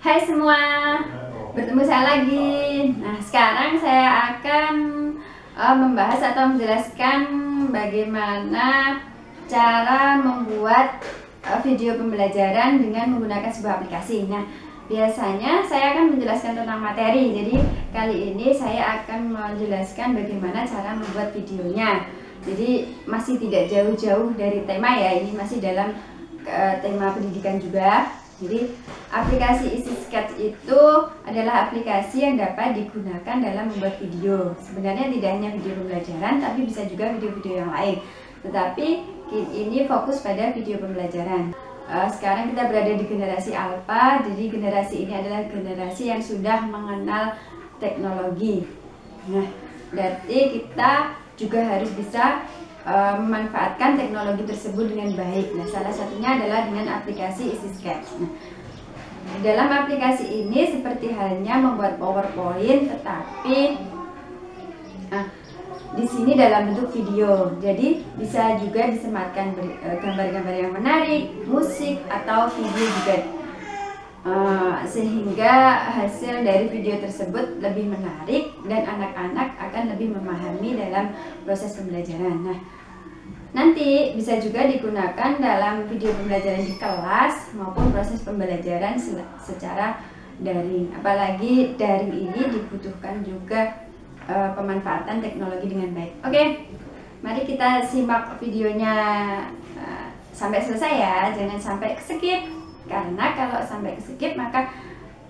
Hai semua, bertemu saya lagi. Nah, sekarang saya akan membahas atau menjelaskan bagaimana cara membuat video pembelajaran dengan menggunakan sebuah aplikasi. Nah, biasanya saya akan menjelaskan tentang materi. Jadi, kali ini saya akan menjelaskan bagaimana cara membuat videonya. Jadi, masih tidak jauh-jauh dari tema ya. Ini masih dalam tema pendidikan juga. Jadi aplikasi EasySketch itu adalah aplikasi yang dapat digunakan dalam membuat video. Sebenarnya tidak hanya video pembelajaran, tapi bisa juga video-video yang lain. Tetapi ini fokus pada video pembelajaran. Sekarang kita berada di generasi alpha, jadi generasi ini adalah generasi yang sudah mengenal teknologi. Nah, berarti kita juga harus bisa memanfaatkan teknologi tersebut dengan baik. Nah, salah satunya adalah dengan aplikasi EasySketch. Nah, dalam aplikasi ini seperti halnya membuat PowerPoint, tetapi di sini dalam bentuk video. Jadi bisa juga disematkan gambar-gambar yang menarik, musik atau video juga. Sehingga hasil dari video tersebut lebih menarik dan anak-anak akan lebih memahami dalam proses pembelajaran. Nah, nanti bisa juga digunakan dalam video pembelajaran di kelas maupun proses pembelajaran secara daring. Apalagi daring ini dibutuhkan juga pemanfaatan teknologi dengan baik. Oke, mari kita simak videonya sampai selesai ya, jangan sampai skip. Karena kalau sampai skip maka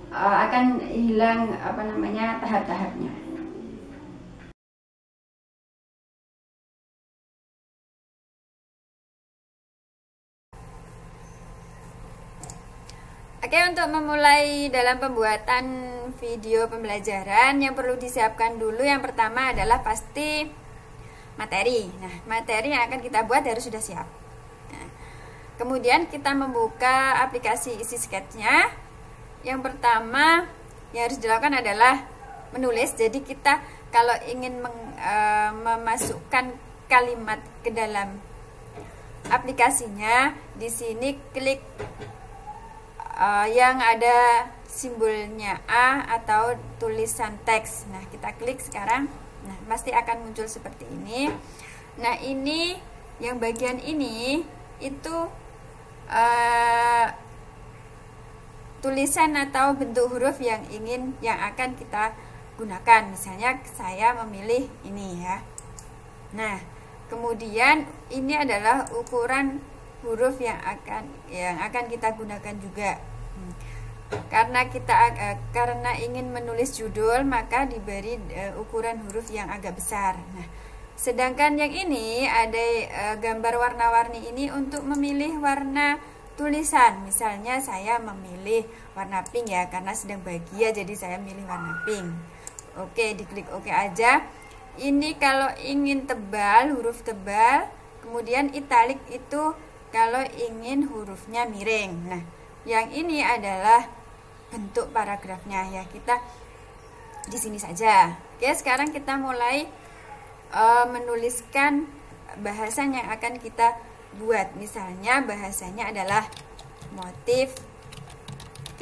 akan hilang tahap-tahapnya. Oke, untuk memulai dalam pembuatan video pembelajaran yang perlu disiapkan dulu yang pertama adalah pasti materi. Nah, materi yang akan kita buat harus sudah siap. Kemudian kita membuka aplikasi EasySketch-nya. Yang pertama yang harus dilakukan adalah menulis. Jadi kita kalau ingin memasukkan kalimat ke dalam aplikasinya, di sini klik yang ada simbolnya A atau tulisan teks. Nah, kita klik sekarang. Nah, pasti akan muncul seperti ini. Nah, ini yang bagian ini itu tulisan atau bentuk huruf yang akan kita gunakan. Misalnya saya memilih ini ya. Nah, kemudian ini adalah ukuran huruf yang akan kita gunakan juga. Karena ingin menulis judul, maka diberi ukuran huruf yang agak besar. Nah, sedangkan yang ini ada gambar warna-warni ini untuk memilih warna tulisan. Misalnya saya memilih warna pink ya, karena sedang bahagia jadi saya milih warna pink. Oke, diklik oke aja. Ini kalau ingin tebal, huruf tebal. Kemudian italik itu kalau ingin hurufnya miring. Nah, yang ini adalah bentuk paragrafnya ya. Kita di sini saja. Oke, sekarang kita mulai menuliskan bahasan yang akan kita buat. Misalnya bahasanya adalah motif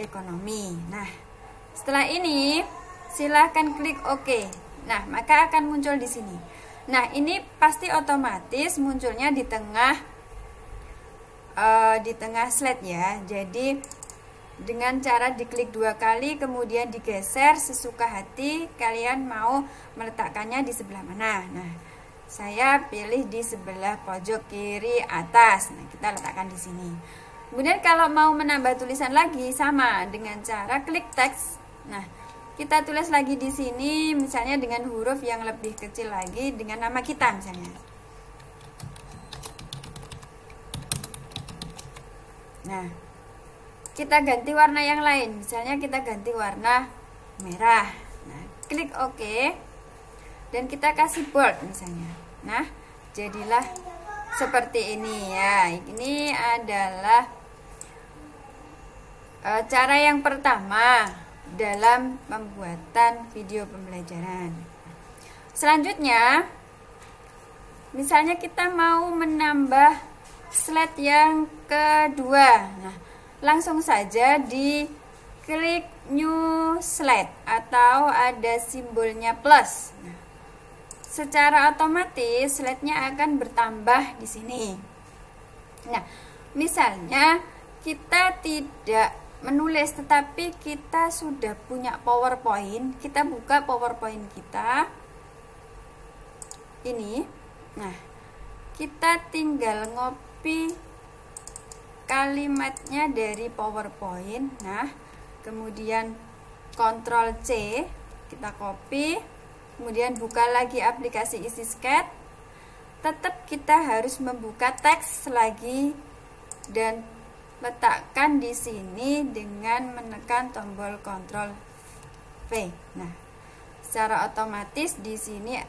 ekonomi. Nah, setelah ini silahkan klik OK. Nah, maka akan muncul di sini. Nah, ini pasti otomatis munculnya di tengah slide ya. Jadi dengan cara diklik 2 kali kemudian digeser sesuka hati, kalian mau meletakkannya di sebelah mana. Nah, saya pilih di sebelah pojok kiri atas. Nah, kita letakkan di sini. Kemudian kalau mau menambah tulisan lagi sama dengan cara klik teks. Nah, kita tulis lagi di sini misalnya dengan huruf yang lebih kecil lagi dengan nama kita misalnya. Nah, kita ganti warna yang lain, misalnya kita ganti warna merah. Nah, klik OK dan kita kasih bold misalnya. Nah, jadilah seperti ini ya. Ini adalah cara yang pertama dalam pembuatan video pembelajaran. Selanjutnya, misalnya kita mau menambah slide yang kedua. Nah, langsung saja di klik new slide atau ada simbolnya plus. Nah, secara otomatis slide-nya akan bertambah di sini. Nah, misalnya kita tidak menulis tetapi kita sudah punya PowerPoint, kita buka PowerPoint kita ini. Nah, kita tinggal ngopi kalimatnya dari PowerPoint. Nah, kemudian Ctrl C, kita copy, kemudian buka lagi aplikasi EasySketch. Tetap kita harus membuka teks lagi dan letakkan di sini dengan menekan tombol Ctrl V. Nah, secara otomatis di sini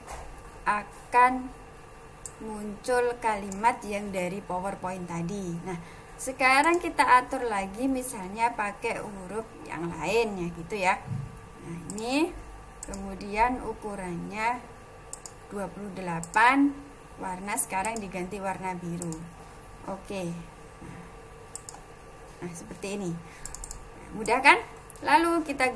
akan muncul kalimat yang dari PowerPoint tadi. Nah, sekarang kita atur lagi, misalnya pakai huruf yang lain ya gitu ya. Nah, ini kemudian ukurannya 28, warna sekarang diganti warna biru. Oke. Nah, seperti ini. Mudah kan? Lalu kita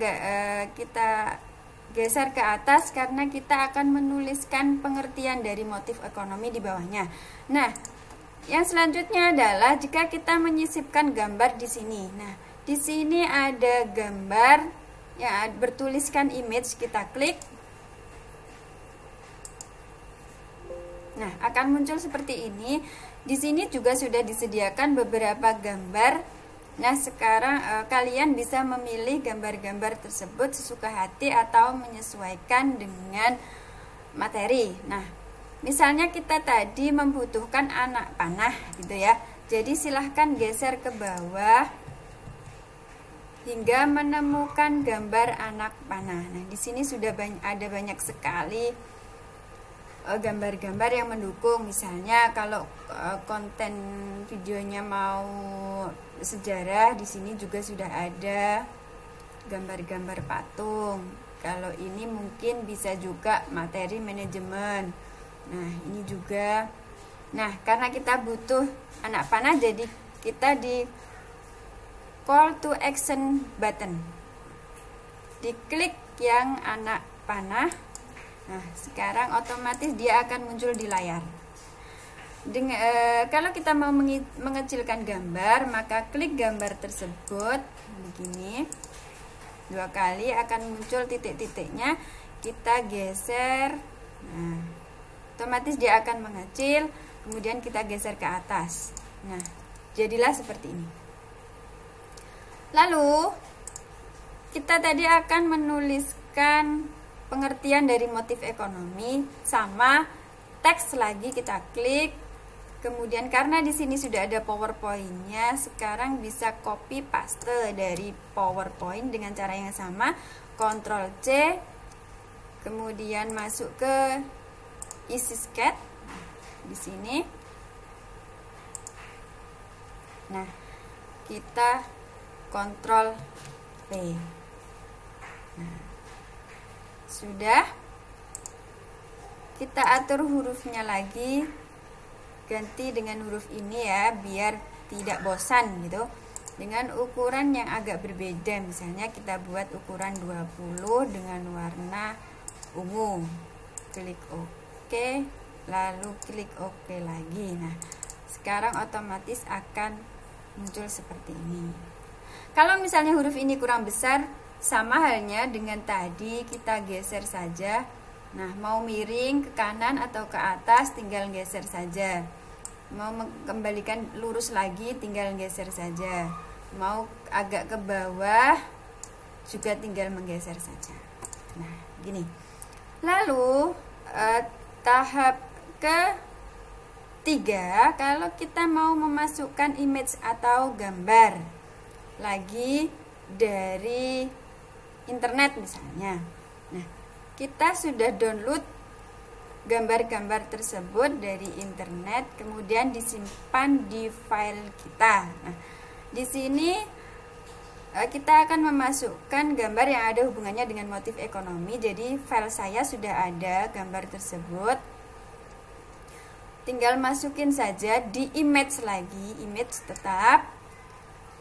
geser ke atas karena kita akan menuliskan pengertian dari motif ekonomi di bawahnya. Nah, yang selanjutnya adalah jika kita menyisipkan gambar di sini. Nah, di sini ada gambar yang bertuliskan image, kita klik. Nah, akan muncul seperti ini. Di sini juga sudah disediakan beberapa gambar. Nah, sekarang kalian bisa memilih gambar-gambar tersebut sesuka hati atau menyesuaikan dengan materi. Nah, misalnya kita tadi membutuhkan anak panah gitu ya. Jadi silahkan geser ke bawah hingga menemukan gambar anak panah. Nah, di sini sudah ada banyak sekali gambar-gambar yang mendukung. Misalnya kalau konten videonya mau sejarah, di sini juga sudah ada gambar-gambar patung. Kalau ini mungkin bisa juga materi manajemen. Nah, ini juga. Nah, karena kita butuh anak panah, jadi kita di call to action button. Diklik yang anak panah. Nah, sekarang otomatis dia akan muncul di layar. Kalau kita mau mengecilkan gambar, maka klik gambar tersebut begini. 2 kali akan muncul titik-titiknya. Kita geser. Nah, otomatis dia akan mengecil. Kemudian kita geser ke atas. Nah, jadilah seperti ini. Lalu kita tadi akan menuliskan pengertian dari motif ekonomi, sama teks lagi kita klik. Kemudian karena di sini sudah ada PowerPoint-nya, sekarang bisa copy paste dari PowerPoint dengan cara yang sama. Ctrl C, kemudian masuk ke EasySketch di sini. Nah, kita Ctrl V. Nah, sudah. Kita atur hurufnya lagi, ganti dengan huruf ini ya, biar tidak bosan gitu. Dengan ukuran yang agak berbeda, misalnya kita buat ukuran 20 dengan warna ungu. Klik OK, lalu klik OK lagi. Nah, sekarang otomatis akan muncul seperti ini. Kalau misalnya huruf ini kurang besar, sama halnya dengan tadi, kita geser saja. Nah, mau miring ke kanan atau ke atas, tinggal geser saja. Mau kembalikan lurus lagi, tinggal geser saja. Mau agak ke bawah, juga tinggal menggeser saja. Nah, gini. Lalu, tahap ketiga, kalau kita mau memasukkan image atau gambar lagi dari internet misalnya. Nah, kita sudah download gambar-gambar tersebut dari internet, kemudian disimpan di file kita. Nah, di sini kita akan memasukkan gambar yang ada hubungannya dengan motif ekonomi. Jadi file saya sudah ada gambar tersebut. Tinggal masukin saja di image lagi, image tetap.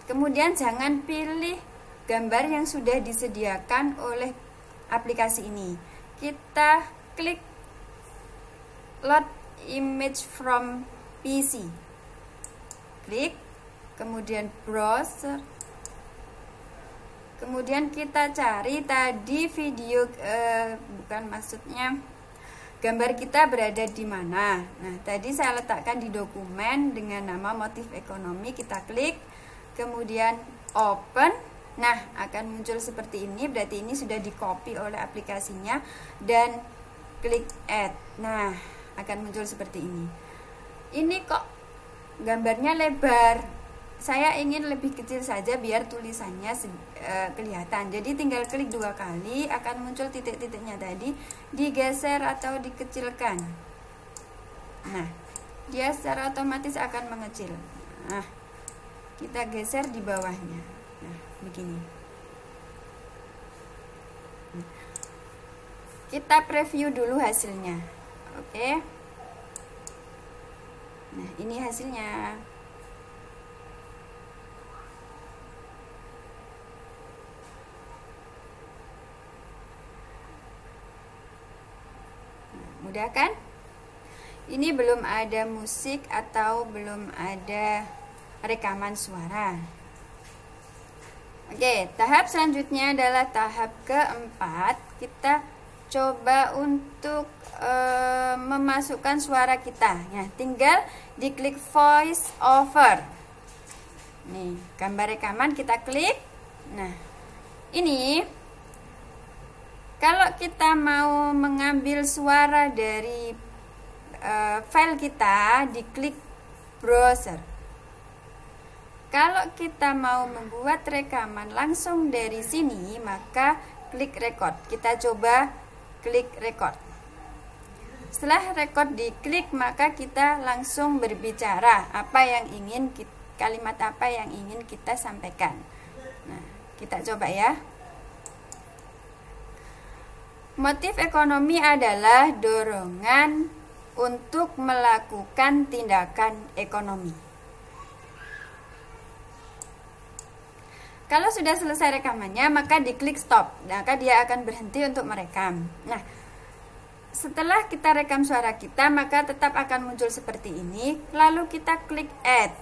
Kemudian jangan pilih gambar yang sudah disediakan oleh aplikasi ini. Kita klik load image from PC, klik, kemudian browser, kemudian kita cari tadi video, gambar kita berada di mana. Nah, tadi saya letakkan di dokumen dengan nama motif ekonomi. Kita klik, kemudian open. Nah, akan muncul seperti ini, berarti ini sudah di copy oleh aplikasinya, dan klik add. Nah, akan muncul seperti ini. Ini kok gambarnya lebar, saya ingin lebih kecil saja biar tulisannya kelihatan. Jadi tinggal klik 2 kali, akan muncul titik-titiknya tadi, digeser atau dikecilkan. Nah, dia secara otomatis akan mengecil. Nah, kita geser di bawahnya. Nah, begini. Kita preview dulu hasilnya. Oke. Nah, ini hasilnya. Mudah kan? Ini belum ada musik atau belum ada rekaman suara. Oke, tahap selanjutnya adalah tahap keempat. Kita coba untuk memasukkan suara kita. Ya, tinggal diklik voice over. Nih, gambar rekaman kita klik. Nah, ini kalau kita mau mengambil suara dari file kita, diklik browser. Kalau kita mau membuat rekaman langsung dari sini, maka klik record. Kita coba klik record. Setelah record diklik, maka kita langsung berbicara kalimat apa yang ingin kita sampaikan. Nah, kita coba ya. Motif ekonomi adalah dorongan untuk melakukan tindakan ekonomi. Kalau sudah selesai rekamannya, maka diklik stop. Maka dia akan berhenti untuk merekam. Nah, setelah kita rekam suara kita, maka tetap akan muncul seperti ini. Lalu kita klik add.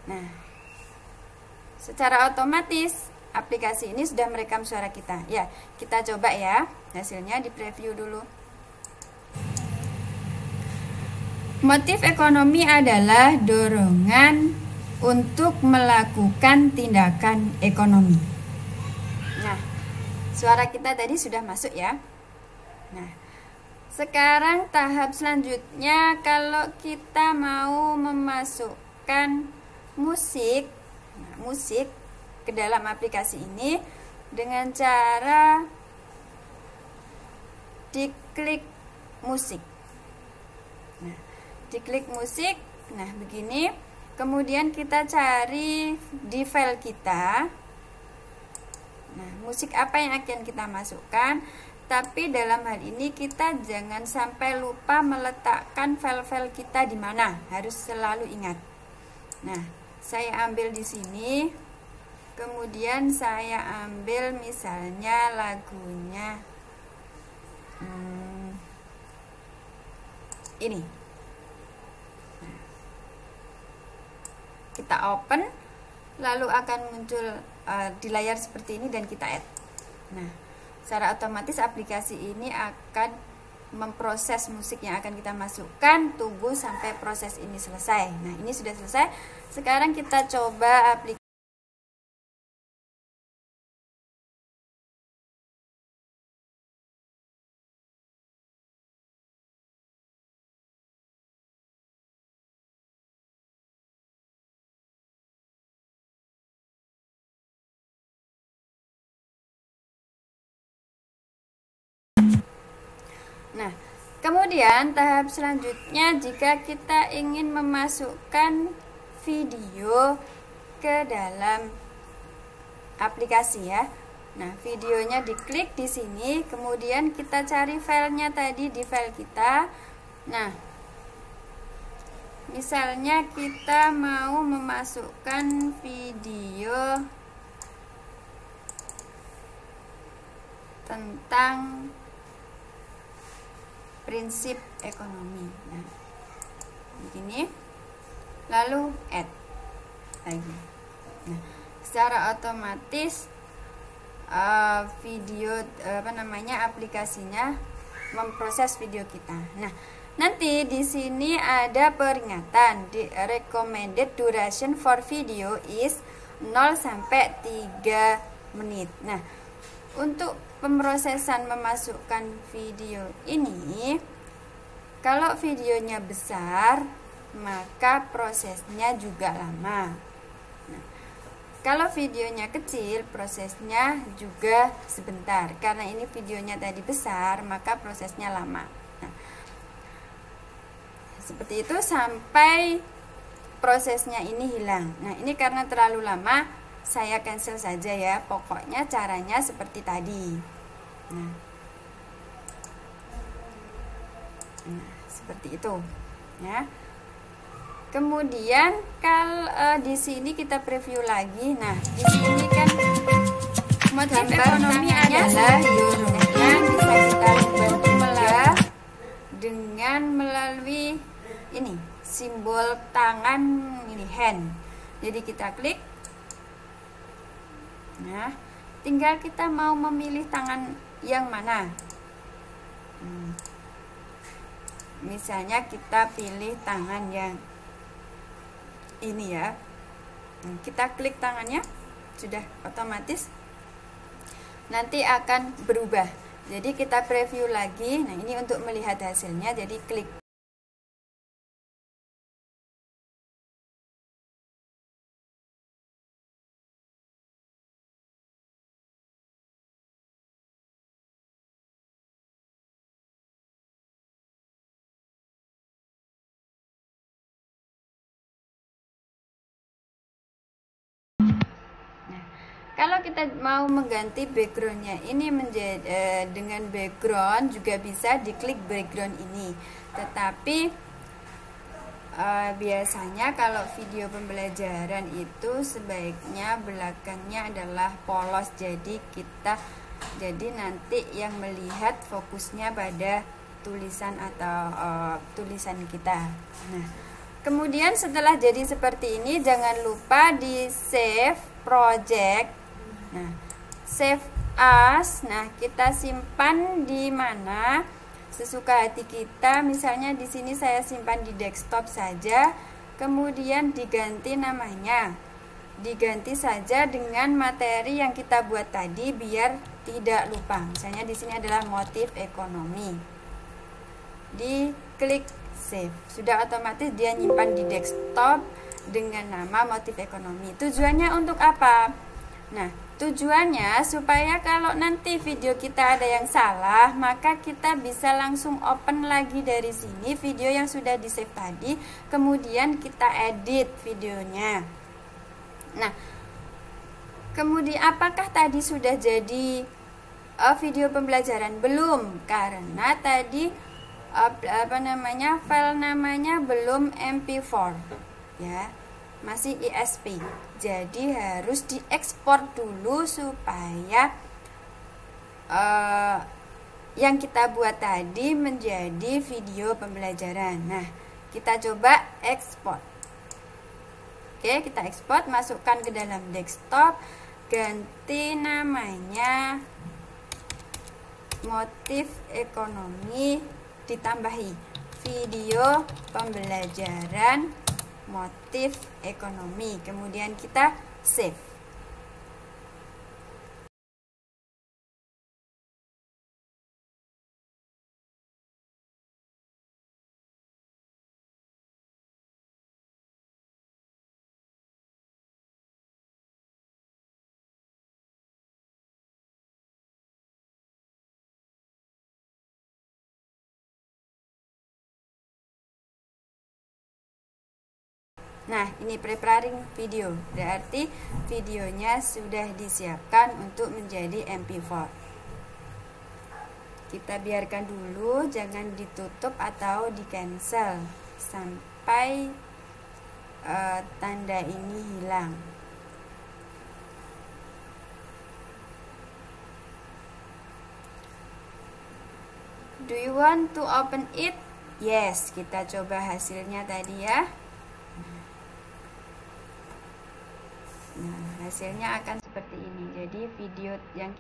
Nah, secara otomatis aplikasi ini sudah merekam suara kita. Ya, kita coba ya. Hasilnya di preview dulu. Motif ekonomi adalah dorongan untuk melakukan tindakan ekonomi. Nah, suara kita tadi sudah masuk ya. Nah, sekarang tahap selanjutnya kalau kita mau memasukkan musik ke dalam aplikasi ini dengan cara diklik musik. Nah, diklik musik, nah begini. Kemudian kita cari di file kita. Nah, musik apa yang akan kita masukkan? Tapi dalam hal ini kita jangan sampai lupa meletakkan file-file kita di mana. Harus selalu ingat. Nah, saya ambil di sini. Kemudian saya ambil misalnya lagunya ini. Nah, kita open, lalu akan muncul di layar seperti ini dan kita add. Nah, secara otomatis aplikasi ini akan memproses musik yang akan kita masukkan. Tunggu sampai proses ini selesai. Nah, ini sudah selesai. Sekarang kita coba aplikasi. Nah, kemudian tahap selanjutnya jika kita ingin memasukkan video ke dalam aplikasi ya. Nah, videonya diklik di sini, kemudian kita cari filenya tadi di file kita. Nah, misalnya kita mau memasukkan video tentang prinsip ekonomi. Nah, begini, lalu add lagi. Nah, secara otomatis video aplikasinya memproses video kita. Nah, nanti di sini ada peringatan, di recommended duration for video is 0 sampai 3 menit. Nah, untuk pemrosesan memasukkan video ini, kalau videonya besar maka prosesnya juga lama. Nah, kalau videonya kecil, prosesnya juga sebentar. Karena ini videonya tadi besar, maka prosesnya lama. Nah, seperti itu sampai prosesnya ini hilang. Nah, ini karena terlalu lama, saya cancel saja ya. Pokoknya caranya seperti tadi. Nah, seperti itu, ya. Kemudian kalau di sini kita preview lagi. Nah, di sini kan motif ekonomi adalah euro-nya bisa kita bantu dengan melalui ini simbol tangan ini hand. Jadi kita klik. Nah, tinggal kita mau memilih tangan yang mana. Misalnya kita pilih tangan yang ini ya. Kita klik tangannya, sudah otomatis nanti akan berubah. Jadi kita preview lagi. Nah, ini untuk melihat hasilnya, jadi klik. Kalau kita mau mengganti backgroundnya ini menjadi dengan background juga bisa diklik background ini. Tetapi biasanya kalau video pembelajaran itu sebaiknya belakangnya adalah polos. Jadi nanti yang melihat fokusnya pada tulisan atau tulisan kita. Nah, kemudian setelah jadi seperti ini, jangan lupa di save project. Nah, save as. Nah, kita simpan di mana sesuka hati kita. Misalnya di sini saya simpan di desktop saja. Kemudian diganti namanya. Diganti saja dengan materi yang kita buat tadi biar tidak lupa. Misalnya di sini adalah motif ekonomi. Diklik save. Sudah otomatis dia nyimpan di desktop dengan nama motif ekonomi. Tujuannya untuk apa? Nah, tujuannya supaya kalau nanti video kita ada yang salah, maka kita bisa langsung open lagi dari sini video yang sudah di save tadi, kemudian kita edit videonya. Nah, kemudian apakah tadi sudah jadi video pembelajaran? Belum, karena tadi file namanya belum MP4 ya, masih ISP. Jadi harus diekspor dulu supaya yang kita buat tadi menjadi video pembelajaran. Nah, kita coba ekspor. Oke, kita ekspor, masukkan ke dalam desktop, ganti namanya motif ekonomi, ditambahi video pembelajaran motif ekonomi, kemudian kita save. Nah, ini preparing video, berarti videonya sudah disiapkan untuk menjadi MP4. Kita biarkan dulu, jangan ditutup atau di cancel sampai tanda ini hilang. Do you want to open it? Yes, kita coba hasilnya tadi ya. Nah, hasilnya akan seperti ini. Jadi video yang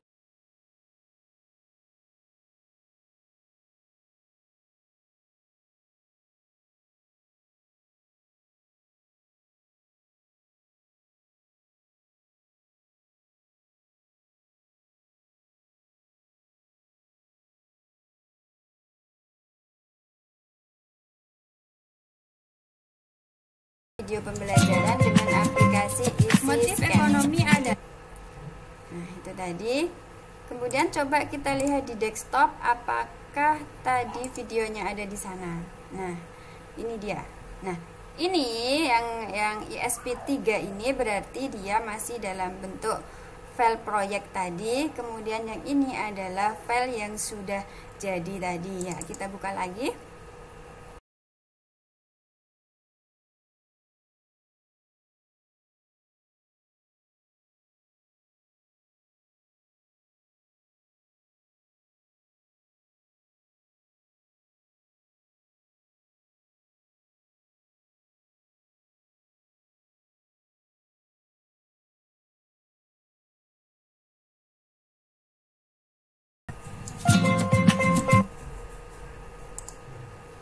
video pembelajaran dengan aplikasi Easy Motif Scan. ekonomi ada. Nah, itu tadi. Kemudian coba kita lihat di desktop apakah tadi videonya ada di sana. Nah, ini dia. Nah, ini yang ISP3 ini berarti dia masih dalam bentuk file proyek tadi. Kemudian yang ini adalah file yang sudah jadi tadi. Ya, kita buka lagi.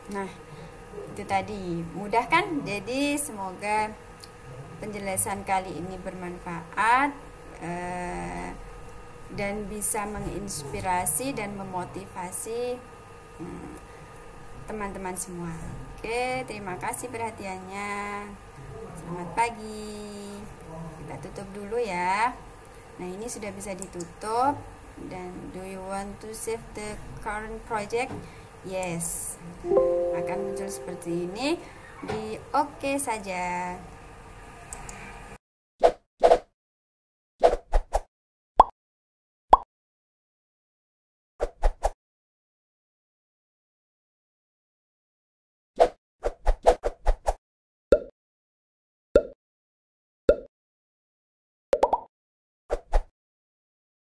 Nah, itu tadi, mudah kan? Jadi semoga penjelasan kali ini bermanfaat dan bisa menginspirasi dan memotivasi teman-teman semua. Oke, terima kasih perhatiannya. Selamat pagi. Kita tutup dulu ya. Nah, ini sudah bisa ditutup. Dan do you want to save the current project? Yes, akan muncul seperti ini. Di oke saja.